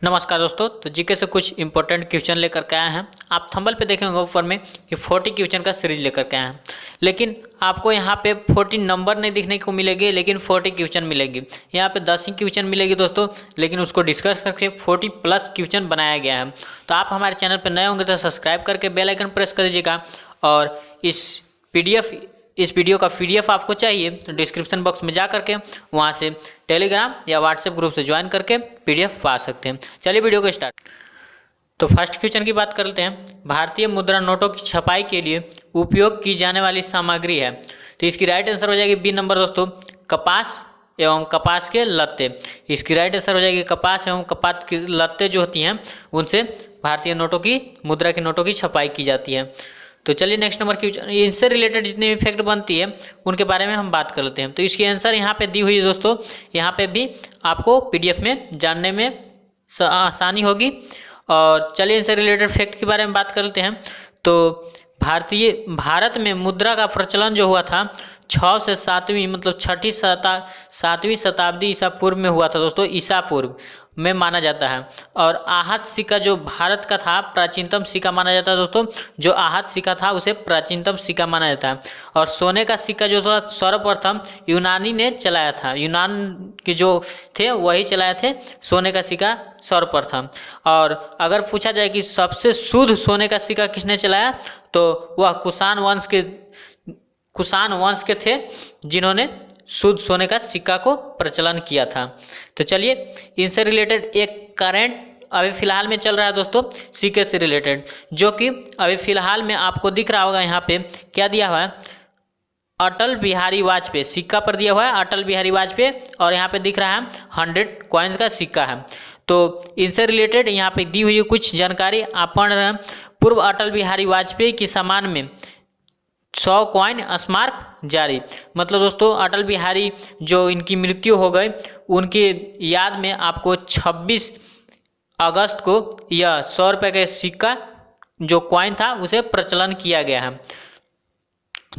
नमस्कार दोस्तों। तो जीके से कुछ इंपॉर्टेंट क्वेश्चन लेकर के आए हैं। आप थंबनेल पे देखेंगे ऊपर में कि 40 क्वेश्चन का सीरीज लेकर के आए हैं, लेकिन आपको यहाँ पे 40 नंबर नहीं दिखने को मिलेगी, लेकिन 40 क्वेश्चन मिलेगी। यहाँ पे 10 ही क्वेश्चन मिलेगी दोस्तों, लेकिन उसको डिस्कस करके 40 प्लस क्वेश्चन बनाया गया है। तो आप हमारे चैनल पर नए होंगे तो सब्सक्राइब करके बेल आइकन प्रेस कर दीजिएगा। और इस वीडियो का पीडीएफ आपको चाहिए तो डिस्क्रिप्शन बॉक्स में जा करके वहाँ से टेलीग्राम या व्हाट्सएप ग्रुप से ज्वाइन करके पीडीएफ पा सकते हैं। चलिए वीडियो को स्टार्ट। तो फर्स्ट क्वेश्चन की बात करते हैं। भारतीय मुद्रा नोटों की छपाई के लिए उपयोग की जाने वाली सामग्री है। तो इसकी राइट आंसर हो जाएगी बी नंबर दोस्तों, कपास एवं कपास के लत्ते। इसकी राइट आंसर हो जाएगी कपास एवं कपास के लत्ते जो होती हैं उनसे भारतीय नोटों की मुद्रा की नोटों की छपाई की जाती है। तो चलिए नेक्स्ट नंबर क्वेश्चन, इनसे रिलेटेड जितनी भी फैक्ट बनती है उनके बारे में हम बात कर लेते हैं। तो इसकी आंसर यहाँ पे दी हुई है दोस्तों, यहाँ पे भी आपको पीडीएफ में जानने में आसानी होगी। और चलिए इनसे रिलेटेड फैक्ट के बारे में बात कर लेते हैं। तो भारत में मुद्रा का प्रचलन जो हुआ था 6 से 7वीं मतलब 7वीं शताब्दी ईसा पूर्व में हुआ था दोस्तों, ईसा पूर्व में माना जाता है। और आहत सिक्का जो भारत का था प्राचीनतम सिक्का माना जाता है दोस्तों, जो आहत सिक्का था उसे प्राचीनतम सिक्का माना जाता है। और सोने का सिक्का जो था सर्वप्रथम यूनानी ने चलाया था, यूनान के जो थे वही चलाए थे सोने का सिक्का सर्वप्रथम। और अगर पूछा जाए कि सबसे शुद्ध सोने का सिक्का किसने चलाया तो वह कुषाण वंश के थे, जिन्होंने शुद्ध सोने का सिक्का को प्रचलन किया था। तो चलिए इनसे रिलेटेड एक करंट अभी फिलहाल में चल रहा है दोस्तों, सिक्के से रिलेटेड, जो कि अभी फिलहाल में आपको दिख रहा होगा। यहाँ पे क्या दिया हुआ है, अटल बिहारी वाजपेयी सिक्का पर दिया हुआ है अटल बिहारी वाजपेयी, और यहाँ पे दिख रहा है 100 कॉइन्स का सिक्का है। तो इनसे रिलेटेड यहाँ पे दी हुई है कुछ जानकारी आप पढ़ रहे हैं। पूर्व अटल बिहारी वाजपेयी की सम्मान में 100 कॉइन स्मारक जारी। मतलब दोस्तों अटल बिहारी जो इनकी मृत्यु हो गई उनके याद में आपको 26 अगस्त को यह 100 रुपये का सिक्का जो कॉइन था उसे प्रचलन किया गया है।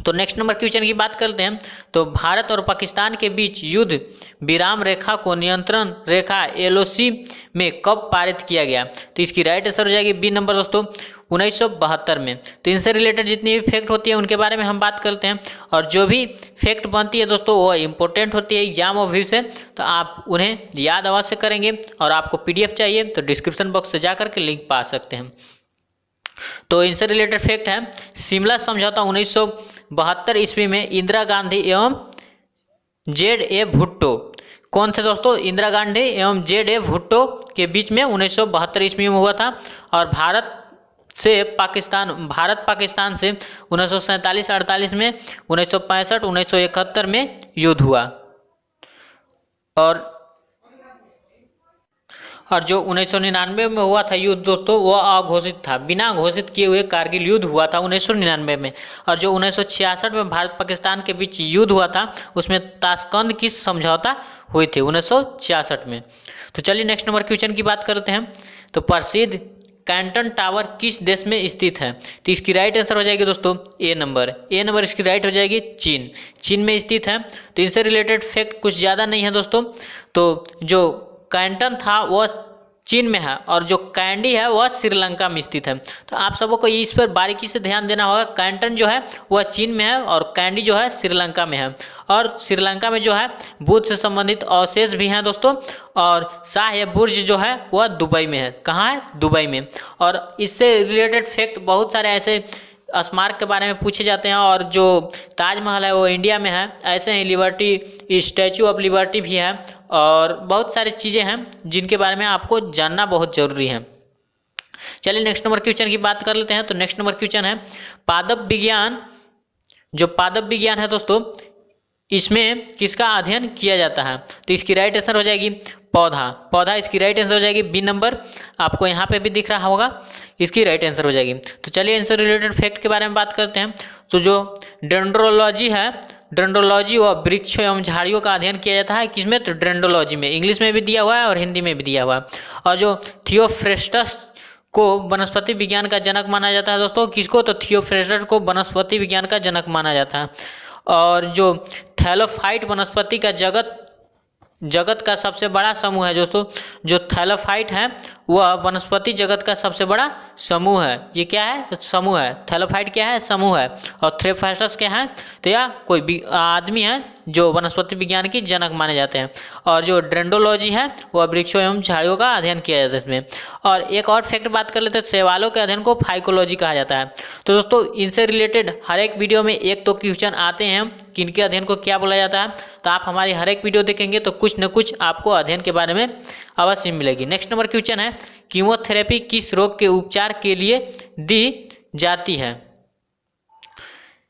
तो नेक्स्ट नंबर क्वेश्चन की बात करते हैं। तो भारत और पाकिस्तान के बीच युद्ध विराम रेखा को नियंत्रण रेखा एलओसी में कब पारित किया गया। तो इसकी राइट आंसर हो जाएगी बी नंबर दोस्तों, 1972 में। तो इनसे रिलेटेड जितनी भी फैक्ट होती है उनके बारे में हम बात करते हैं। और जो भी फैक्ट बनती है दोस्तों वो इंपॉर्टेंट होती है एग्जाम और व्यू से, तो आप उन्हें याद अवश्य करेंगे। और आपको पीडीएफ चाहिए तो डिस्क्रिप्शन बॉक्स से जाकर के लिंक पा सकते हैं। तो इनसे रिलेटेड फैक्ट है, शिमला समझौता 1972 ईस्वी में इंदिरा गांधी एवं जेड.ए. भुट्टो, कौन थे दोस्तों, इंदिरा गांधी एवं जेड.ए. भुट्टो के बीच में 1972 ईस्वी में हुआ था। और भारत पाकिस्तान से 1947-48 में, 1965-1971 में युद्ध हुआ। और जो 1999 में हुआ था युद्ध दोस्तों वो अघोषित था, बिना घोषित किए हुए कारगिल युद्ध हुआ था 1999 में। और जो 1966 में भारत पाकिस्तान के बीच युद्ध हुआ था उसमें ताशकंद की समझौता हुई थी 1966 में। तो चलिए नेक्स्ट नंबर क्वेश्चन की बात करते हैं। तो प्रसिद्ध कैंटन टावर किस देश में स्थित है। तो इसकी राइट आंसर हो जाएगी दोस्तों ए नंबर इसकी राइट हो जाएगी चीन में स्थित है। तो इनसे रिलेटेड फैक्ट कुछ ज़्यादा नहीं है दोस्तों। तो जो कैंटन था वह चीन में है और जो कैंडी है वह श्रीलंका में स्थित है। तो आप सबको इस पर बारीकी से ध्यान देना होगा। कैंटन जो है वह चीन में है और कैंडी जो है श्रीलंका में है। और श्रीलंका में जो है बुद्ध से संबंधित अवशेष भी हैं दोस्तों। और शाह बुर्ज जो है वह दुबई में है। कहाँ है, दुबई में। और इससे रिलेटेड फैक्ट बहुत सारे ऐसे स्मारक के बारे में पूछे जाते हैं। और जो ताजमहल है वो इंडिया में है, ऐसे ही लिबर्टी स्टैचू ऑफ लिबर्टी भी है। और बहुत सारी चीज़ें हैं जिनके बारे में आपको जानना बहुत ज़रूरी है। चलिए नेक्स्ट नंबर क्वेश्चन की बात कर लेते हैं। तो नेक्स्ट नंबर क्वेश्चन है पादप विज्ञान, जो पादप विज्ञान है दोस्तों इसमें किसका अध्ययन किया जाता है। तो इसकी राइट आंसर हो जाएगी पौधा इसकी राइट आंसर हो जाएगी बी नंबर, आपको यहाँ पे भी दिख रहा होगा, इसकी राइट आंसर हो जाएगी। तो चलिए इनसे रिलेटेड फैक्ट के बारे में बात करते हैं। तो जो डेंड्रोलॉजी है, डेंड्रोलॉजी व वृक्ष एवं झाड़ियों का अध्ययन किया जाता है किसमें, तो डेंड्रोलॉजी में। इंग्लिश में भी दिया हुआ है और हिंदी में भी दिया हुआ है। और जो थियोफ्रेस्टस को वनस्पति विज्ञान का जनक माना जाता है दोस्तों, किसको, तो थियोफ्रेस्टस को वनस्पति विज्ञान का जनक माना जाता है। और जो थैलोफाइट वनस्पति का जगत जगत का सबसे बड़ा समूह है दोस्तों। जो थैलोफाइट है वह वनस्पति जगत का सबसे बड़ा समूह है। ये क्या है? तो समूह है। थैलोफाइट क्या है? समूह है। और थ्योफाइटस क्या है? तो यह कोई आदमी है जो वनस्पति विज्ञान की जनक माने जाते हैं। और जो डेंड्रोलॉजी है वह वृक्षों एवं झाड़ियों का अध्ययन किया जाता है इसमें। और एक और फैक्ट बात कर लेते हैं, शैवालों के अध्ययन को फाइकोलॉजी कहा जाता है। तो दोस्तों इनसे रिलेटेड हर एक वीडियो में एक तो क्वेश्चन आते हैं कि इनके अध्ययन को क्या बोला जाता है। तो आप हमारी हर एक वीडियो देखेंगे तो कुछ न कुछ आपको अध्ययन के बारे में अवश्य मिलेगी। नेक्स्ट नंबर क्वेश्चन है, कीमोथेरेपी किस रोग के उपचार के लिए दी जाती है?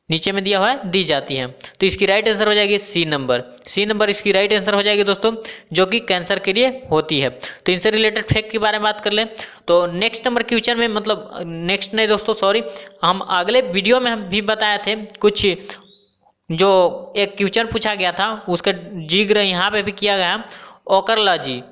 नीचे में दिया हुआ है दी जाती है। तो इसकी राइट आंसर हो जाएगी सी नंबर इसकी राइट आंसर हो जाएगी दोस्तों, जो कि कैंसर के लिए होती है। तो इनसे रिलेटेड फैक्ट के बारे में बात कर लें तो नेक्स्ट नंबर क्वेश्चन में, मतलब नेक्स्ट नहीं दोस्तों सॉरी, हम अगले वीडियो में हम भी बताए थे कुछ जो एक क्वेश्चन पूछा गया था उसका जिक्र यहाँ पे भी किया गया। ओकरलॉजी,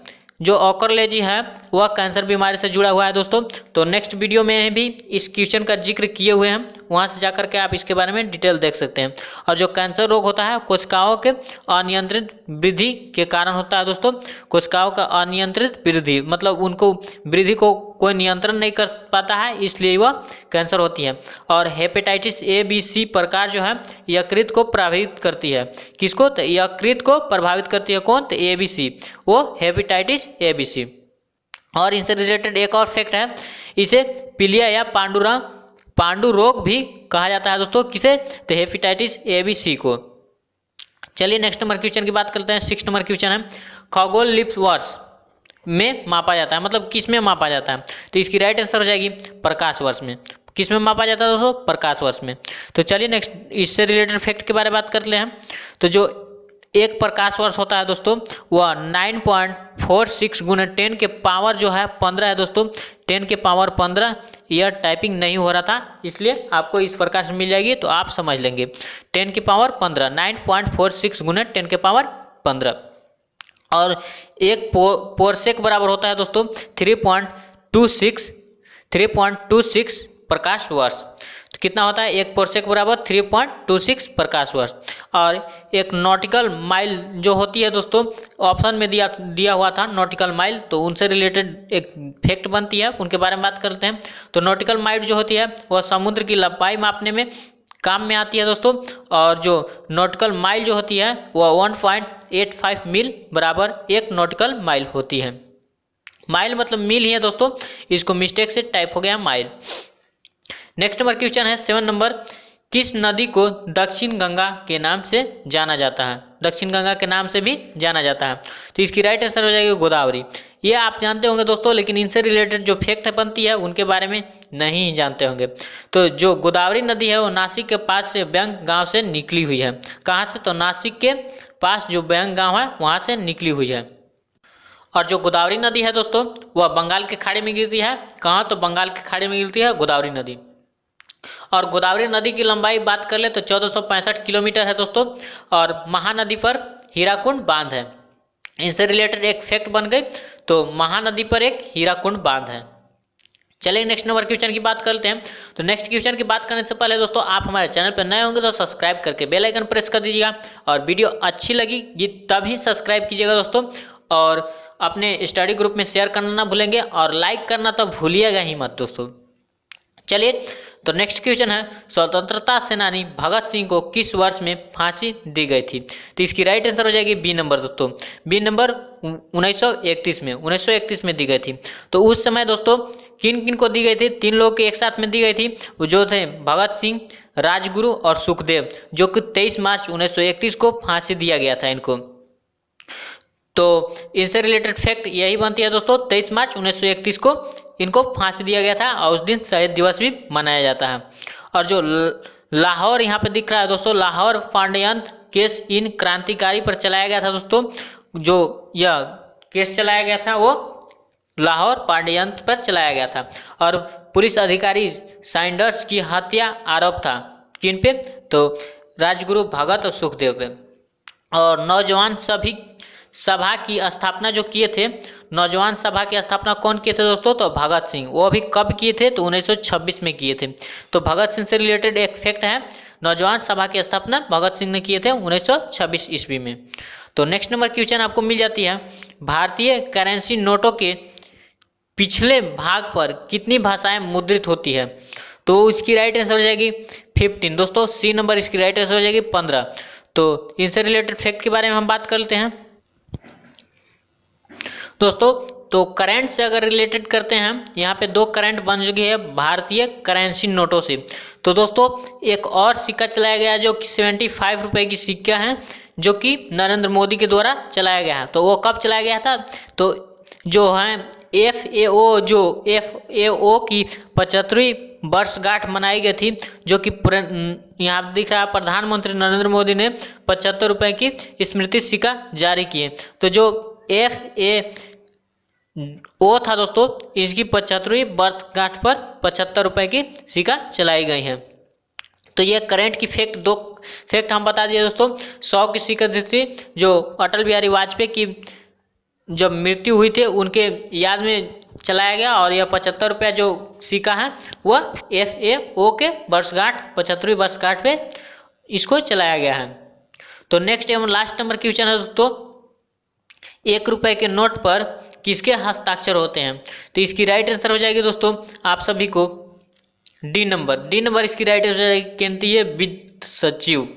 जो ओकरलॉजी है वह कैंसर बीमारी से जुड़ा हुआ है दोस्तों। तो नेक्स्ट वीडियो में भी इस क्वेश्चन का जिक्र किए हुए हैं, वहाँ से जाकर के आप इसके बारे में डिटेल देख सकते हैं। और जो कैंसर रोग होता है कोशिकाओं के अनियंत्रित वृद्धि के कारण होता है दोस्तों। कोशिकाओं का अनियंत्रित वृद्धि मतलब उनको वृद्धि को कोई नियंत्रण नहीं कर पाता है, इसलिए वह कैंसर होती है। और हेपेटाइटिस ए बी सी प्रकार जो है यकृत को प्रभावित करती है। किसको? तो यकृत को प्रभावित करती है। कौन? तो ए बी सी, वो हेपेटाइटिस ए बी सी। और इनसे रिलेटेड एक और फैक्ट है, इसे पीलिया या पांडु रोग भी कहा जाता है दोस्तों। किसे? तो हेपेटाइटिस ए बी सी को। चलिए नेक्स्ट नंबर क्वेश्चन की बात करते हैं। 6 नंबर क्वेश्चन है, खगोल लिप्स वर्ष में मापा जाता है, मतलब किस में मापा जाता है? तो इसकी राइट आंसर हो जाएगी प्रकाश वर्ष में। किस में मापा जाता है दोस्तों? प्रकाश वर्ष में। तो चलिए नेक्स्ट इससे रिलेटेड फैक्ट के बारे में बात करते हैं। तो जो एक प्रकाश वर्ष होता है दोस्तों वह 9.46 गुना 10 के पावर जो है 15 है दोस्तों। 10 के पावर 15, यह टाइपिंग नहीं हो रहा था इसलिए आपको इस प्रकार से मिल जाएगी, तो आप समझ लेंगे। 10 की पावर 15, 9.46 गुना 10 के पावर 15। और एक पोरसेक बराबर होता है दोस्तों 3.26 प्रकाश वर्ष। तो कितना होता है? एक पोरसेक बराबर 3.26 प्रकाश वर्ष। और एक नॉटिकल माइल जो होती है दोस्तों, ऑप्शन में दिया हुआ था नॉटिकल माइल, तो उनसे रिलेटेड एक फैक्ट बनती है, उनके बारे में बात करते हैं। तो नॉटिकल माइल जो होती है वह समुद्र की लंबाई मापने में काम में आती है दोस्तों। और जो नॉटिकल माइल जो होती है वह 1.85 मील बराबर एक नॉटिकल माइल होती है। माइल मतलब मील ही है दोस्तों, इसको मिस्टेक से टाइप हो गया माइल। नेक्स्ट नंबर क्वेश्चन है 7 नंबर, किस नदी को दक्षिण गंगा के नाम से जाना जाता है? दक्षिण गंगा के नाम से भी जाना जाता है। तो इसकी राइट आंसर हो जाएगी गोदावरी। ये आप जानते होंगे दोस्तों, लेकिन इनसे रिलेटेड जो फैक्ट बनती है उनके बारे में नहीं जानते होंगे। तो जो गोदावरी नदी है वो नासिक के पास से व्यंग गांव से निकली हुई है। कहाँ से? तो नासिक के पास जो व्यंग गांव है वहाँ से निकली हुई है। और जो गोदावरी नदी है दोस्तों वह बंगाल के खाड़ी में गिरती है। कहाँ? तो बंगाल के खाड़ी में गिरती है गोदावरी नदी। और गोदावरी नदी की लंबाई बात कर ले तो 1465 किलोमीटर है दोस्तों। और महानदी पर हीराकुंड बांध है। इनसे रिलेटेड एक फैक्ट बन गई, तो महानदी पर एक हीराकुंड बांध है। चलिए नेक्स्ट नंबर क्वेश्चन की बात करते हैं। तो नेक्स्ट क्वेश्चन की बात करने से पहले दोस्तों आप हमारे चैनल पर नए होंगे तो सब्सक्राइब करके बेल आइकन प्रेस कर दीजिएगा। और वीडियो अच्छी लगी तभी सब्सक्राइब कीजिएगा दोस्तों। और अपने स्टडी ग्रुप में शेयर करना ना भूलेंगे, और लाइक करना तो भूलिएगा ही मत दोस्तों। चलिए तो नेक्स्ट क्वेश्चन है, स्वतंत्रता सेनानी भगत सिंह को किस वर्ष में फांसी दी गई थी? तो इसकी राइट आंसर हो जाएगी बी नंबर दोस्तों। बी नंबर 1931 में दी गई थी। तो उस समय दोस्तों किन किन को दी गई थी? 3 लोग के एक साथ में दी गई थी, जो थे भगत सिंह, राजगुरु और सुखदेव, जो कि 23 मार्च 1931 को फांसी दिया गया था इनको। तो इनसे रिलेटेड फैक्ट यही बनती है दोस्तों, 23 मार्च 1931 को इनको फांसी दिया गया था और उस दिन शहीद दिवस भी मनाया जाता है। और जो लाहौर यहाँ पे दिख रहा है दोस्तों, लाहौर पांड्ययंत्र केस इन क्रांतिकारी पर चलाया गया था दोस्तों। जो यह केस चलाया गया था वो लाहौर पांड्ययंत्र पर चलाया गया था। और पुलिस अधिकारी साइंडर्स की हत्या आरोप था किन पे? तो राजगुरु, भगत और सुखदेव पे। और नौजवान सभा की स्थापना जो किए थे, नौजवान सभा की स्थापना कौन किए थे दोस्तों? तो भगत सिंह। वो भी कब किए थे? तो 1926 में किए थे। तो भगत सिंह से रिलेटेड एक फैक्ट है, नौजवान सभा की स्थापना भगत सिंह ने किए थे 1926 ईस्वी में। तो नेक्स्ट नंबर क्वेश्चन आपको मिल जाती है, भारतीय करेंसी नोटों के पिछले भाग पर कितनी भाषाएं मुद्रित होती है? तो इसकी राइट आंसर हो जाएगी 15 दोस्तों। सी नंबर इसकी राइट आंसर हो जाएगी 15। तो इनसे रिलेटेड फैक्ट के बारे में हम बात कर लेते हैं दोस्तों। तो करंट से अगर रिलेटेड करते हैं, यहाँ पे 2 करंट बन चुकी है भारतीय करेंसी नोटों से। तो दोस्तों एक और सिक्का चलाया गया जो कि 75 रुपये की सिक्का है, जो कि नरेंद्र मोदी के द्वारा चलाया गया है। तो वो कब चलाया गया था? तो जो है FAO की 75वीं वर्षगांठ मनाई गई थी, जो कि यहाँ दिख रहा है प्रधानमंत्री नरेंद्र मोदी ने 75 रुपये की स्मृति सिक्का जारी किए। तो जो FAO था दोस्तों, इसकी 75वीं वर्षगांठ पर 75 रुपये की सिक्का चलाई गई है। तो ये करंट की फैक्ट 2 फैक्ट हम बता दिए दोस्तों। 100 की सिक्का थी जो अटल बिहारी वाजपेयी की जब मृत्यु हुई थी उनके याद में चलाया गया, और यह 75 रुपया जो सिक्का है वह FAO के वर्षगांठ 75वीं वर्षगांठ पे इसको चलाया गया है। तो नेक्स्ट एवं लास्ट नंबर क्वेश्चन है दोस्तों, 1 रुपये के नोट पर किसके हस्ताक्षर होते हैं? तो इसकी राइट आंसर हो जाएगी दोस्तों आप सभी को डी नंबर इसकी राइट आंसर हो जाएगी केंद्रीय वित्त सचिव।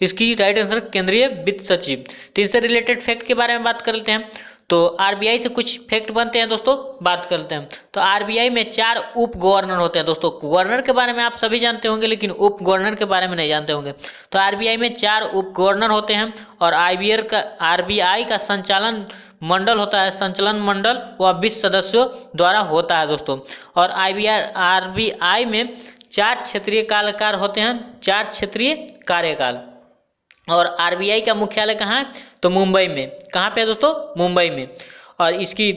इसकी राइट आंसर केंद्रीय वित्त सचिव। तो इससे रिलेटेड फैक्ट के बारे में बात कर लेते हैं। तो RBI से कुछ फैक्ट बनते हैं दोस्तों, बात करते हैं। तो RBI में 4 उप गवर्नर होते हैं दोस्तों। गवर्नर के बारे में आप सभी जानते होंगे, लेकिन उप गवर्नर के बारे में नहीं जानते होंगे। तो RBI में 4 उप गवर्नर होते हैं, और RBI का संचालन मंडल होता है, संचालन मंडल वह 20 सदस्यों द्वारा होता है दोस्तों। और RBI में 4 क्षेत्रीय कार्यकाल होते हैं, 4 क्षेत्रीय कार्यकाल। और RBI का मुख्यालय कहाँ है? तो मुंबई में। कहाँ पे है दोस्तों? मुंबई में। और इसकी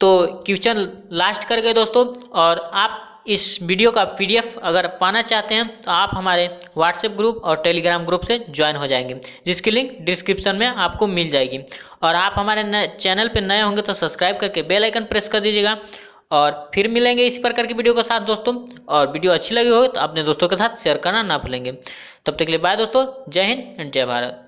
तो क्वेश्चन लास्ट कर गए दोस्तों। और आप इस वीडियो का PDF अगर पाना चाहते हैं तो आप हमारे WhatsApp ग्रुप और टेलीग्राम ग्रुप से ज्वाइन हो जाएंगे, जिसकी लिंक डिस्क्रिप्शन में आपको मिल जाएगी। और आप हमारे चैनल पर नए होंगे तो सब्सक्राइब करके बेल आइकन प्रेस कर दीजिएगा। और फिर मिलेंगे इसी प्रकार की वीडियो के साथ दोस्तों। और वीडियो अच्छी लगी हो तो अपने दोस्तों के साथ शेयर करना ना भूलेंगे। तब तक के लिए बाय दोस्तों। जय हिंद एंड जय भारत।